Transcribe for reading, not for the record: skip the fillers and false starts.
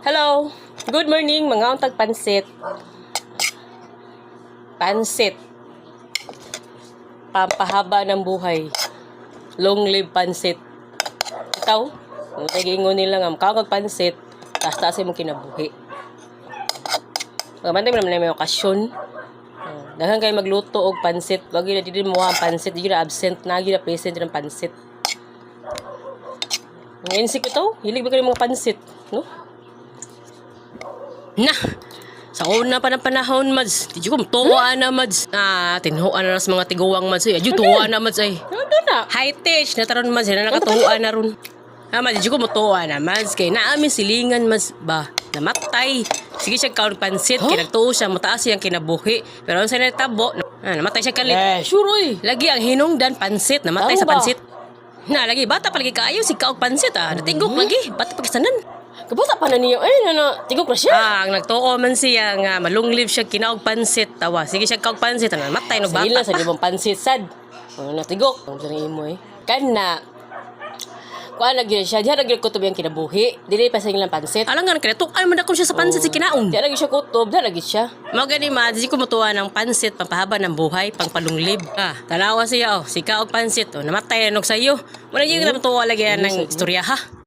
Hello! Good morning, mga untag pansit. Pansit. Pampahaba ng buhay. Long live pansit. Ikaw? Naging nila nga, makakag pansit, taas-taas mong kinabuhi. Pagkamantay mo naman na may okasyon. Daghan kayo magluto og pansit. Wag yun na din mo ang pansit. Hindi na absent na. Hindi na present ng pansit. Ang insik ito, hilig ba kayo mga pansit? No? Na! Sa una pa ng panahon, Mads. Di ko tuwa na, Mads. Tinhuan na sa mga tiguwang, Mads. Ay, tuwa na, Mads. Ay, ano na? High-tech. Nataron, Mads. Na nakatuwa na ron. Mads, di ko mutuwa na, Mads. Kaya naamin silingan, Mads. Ba, namatay. Sige siya kaon pansit. Kaya nagtuo siya. Mataas siyang kinabuhi. Pero ang sa natabo, namatay siya kalit. Sure, oy. Lagi ang hinungdan pansit. Namatay sa pansit. Lagi. Bata palagi kaayo. Si kaog pansit, Natigok lagi. Bata pakisanan. Kabata pa na niyo. Tigok na siya. Ang nagtuo man siya nga malungliv siya kinaog pansit. Tawa. Sige siya kaog pansit. Namatay no bata. Sige lang, sa libang pansit, sad. Natigok. Ang sarili mo, Kana. Kuha nagyan siya. Diyan nagyan kutob yung kinabuhi. Dili pa sa ilang pansit. Alam nga, kinatukay man ako siya sa pansit si kinaon. Diyan nagyan siya kutob. Diyan nagyan siya. Mga gani, Mads, di ko mutuwa ng pansit, pampahaba ng buhay, pangpalunglib. Tanawa siya, si kaog pansit, namatay anog sa'yo. Wala yung mutuwa lagi ng istorya, ha?